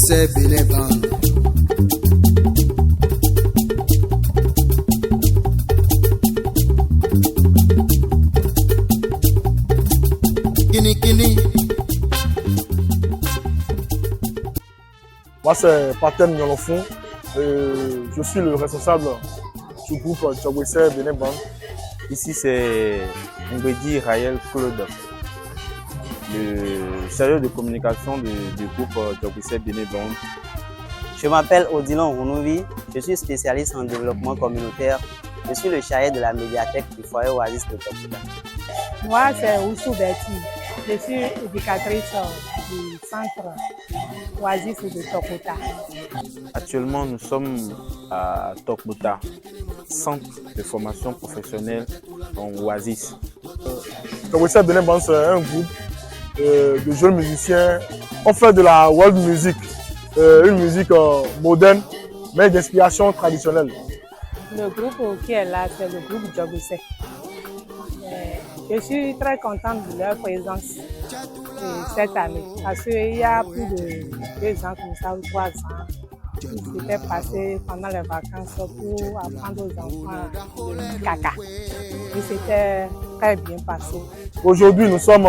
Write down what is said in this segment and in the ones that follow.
Jogwissé Benin Band. Moi, c'est Patem Nyolofun. Je suis le responsable du groupe Jogwissé Benin Band. Ici, c'est Ngwedi Raël Claude, le chargé de communication du groupe Jogwissé Benin Band. Je m'appelle Odilon Rounovi, je suis spécialiste en développement communautaire. Je suis le chargé de la médiathèque du foyer Oasis de Tokota. Moi, c'est Oussou Betty. Je suis éducatrice du centre Oasis de Tokota. Actuellement, nous sommes à Tokota, centre de formation professionnelle en Oasis. Jogwissé Benin Band, c'est un groupe de jeunes musiciens. On fait de la world music, une musique moderne, mais d'inspiration traditionnelle. Le groupe qui est là, c'est le groupe Jogwissé. Je suis très contente de leur présence cette année parce qu'il y a plus de 2 ans, comme ça, ou 3 ans, ils étaient passés pendant les vacances pour apprendre aux enfants le caca. Et c'était très bien passé. Aujourd'hui, nous sommes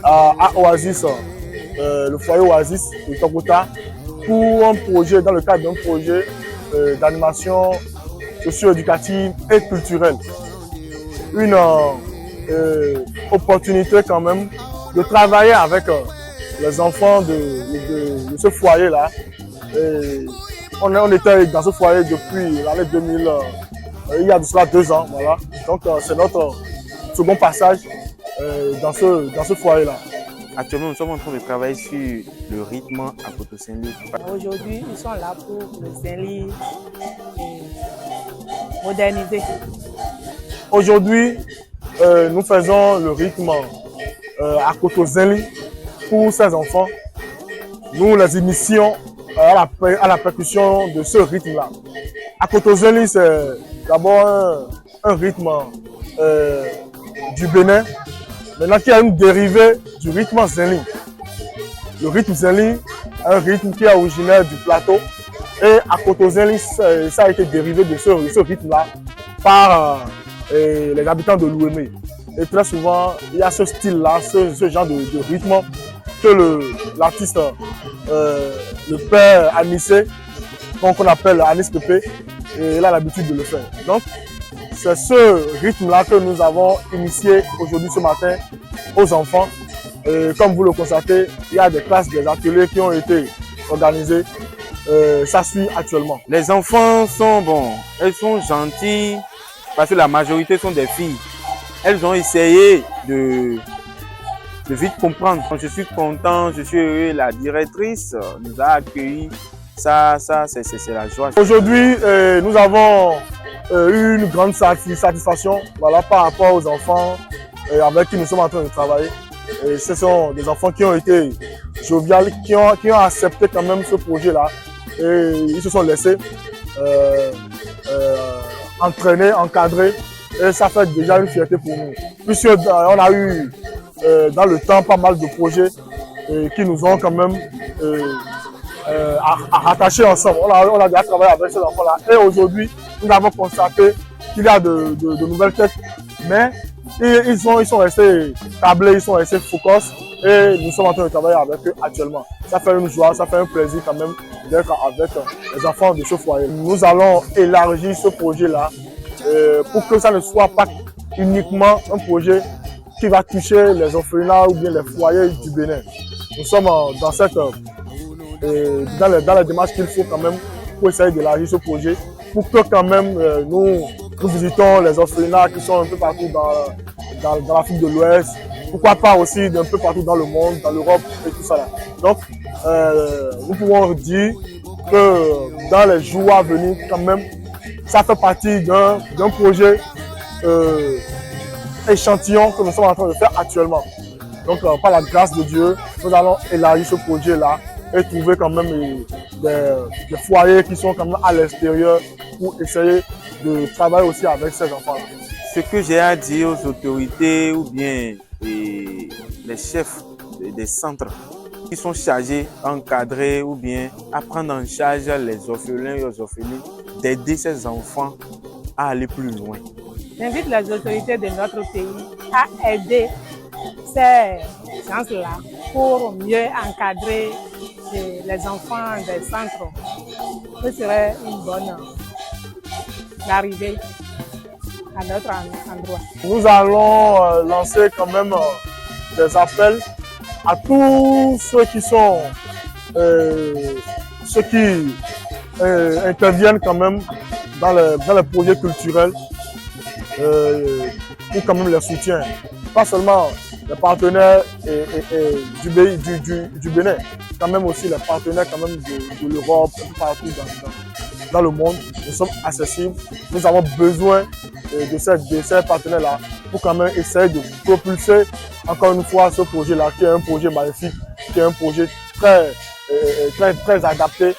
à Oasis, le foyer Oasis de Tokota, pour un projet, dans le cadre d'un projet d'animation socio-éducative et culturelle. Une opportunité quand même de travailler avec les enfants de ce foyer-là. On était dans ce foyer depuis l'année 2000, il y a de cela 2 ans. Voilà. Donc c'est notre second passage dans ce foyer-là. Actuellement, nous sommes en train de travailler sur le rythme à Koto Saint-Louis. Aujourd'hui, ils sont là pour le Saint-Louis modernisé. Aujourd'hui, nous faisons le rythme à Koto Saint-Louis pour ces enfants. Nous les initions à la percussion de ce rythme-là. À Koto Saint-Louis, c'est d'abord un rythme du Bénin, maintenant qui a une dérivée du rythme Saint-Louis. Le rythme Saint-Louis est un rythme qui est originaire du plateau et à Koto Saint-Louis, ça a été dérivé de ce rythme-là par les habitants de l'Ouémé. Et très souvent, il y a ce style-là, ce genre de rythme que l'artiste, le père Anissé, qu'on appelle Anis Pépé, il a l'habitude de le faire. Donc, c'est ce rythme-là que nous avons initié aujourd'hui, ce matin, aux enfants. Et comme vous le constatez, il y a des classes, des ateliers qui ont été organisés. Ça suit actuellement. Les enfants sont bons, elles sont gentilles parce que la majorité sont des filles. Elles ont essayé de vite comprendre. Je suis content, je suis heureux. La directrice nous a accueillis. Ça c'est la joie. Aujourd'hui, nous avons eu une grande satisfaction, voilà, par rapport aux enfants avec qui nous sommes en train de travailler. Et ce sont des enfants qui ont été joviales, qui ont accepté quand même ce projet-là. Et ils se sont laissés entraîner, encadrer. Et ça fait déjà une fierté pour nous. Puisqu'on a eu dans le temps pas mal de projets qui nous ont quand même rattachés ensemble. On a déjà travaillé avec ces enfants-là. Et aujourd'hui, nous avons constaté qu'il y a de nouvelles têtes. Mais ils sont restés tablés, ils sont restés focus. Et nous sommes en train de travailler avec eux actuellement. Ça fait une joie, ça fait un plaisir quand même d'être avec les enfants de ce foyer. Nous allons élargir ce projet-là pour que ça ne soit pas uniquement un projet qui va toucher les orphelinats ou bien les foyers du Bénin. Nous sommes dans la démarche qu'il faut quand même pour essayer d'élargir ce projet, pour que quand même nous visitons les orphelinats qui sont un peu partout dans l'Afrique de l'Ouest, pourquoi pas aussi d'un peu partout dans le monde, dans l'Europe et tout ça là. Donc nous pouvons dire que dans les jours à venir quand même, ça fait partie d'un projet échantillon que nous sommes en train de faire actuellement. Donc par la grâce de Dieu, nous allons élargir ce projet-là et trouver quand même des foyers qui sont quand même à l'extérieur pour essayer de travailler aussi avec ces enfants-là. Ce que j'ai à dire aux autorités ou bien les chefs des centres qui sont chargés à encadrer ou bien à prendre en charge les orphelins et les orphelines, d'aider ces enfants à aller plus loin. J'invite les autorités de notre pays à aider ces gens-là pour mieux encadrer les enfants des centres. Ce serait une bonne arrivée à notre endroit. Nous allons lancer quand même des appels à tous ceux qui sont interviennent quand même dans les projets culturels pour quand même les soutiens. Pas seulement les partenaires du Bénin, quand même aussi les partenaires quand même de l'Europe, partout dans le monde. Nous sommes accessibles. Nous avons besoin de ces partenaires-là pour quand même essayer de propulser encore une fois ce projet-là, qui est un projet magnifique, qui est un projet très adapté,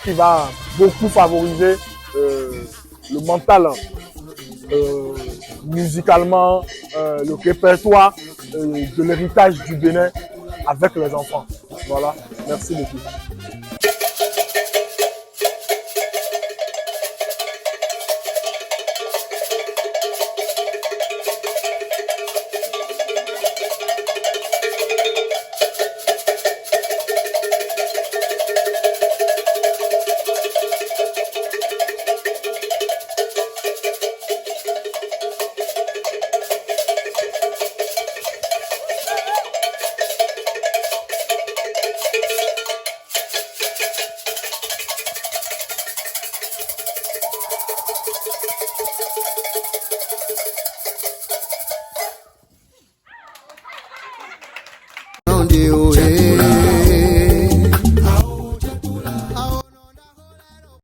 qui va beaucoup favoriser le mental, musicalement, le répertoire de l'héritage du Bénin avec les enfants. Voilà, merci beaucoup. Round you,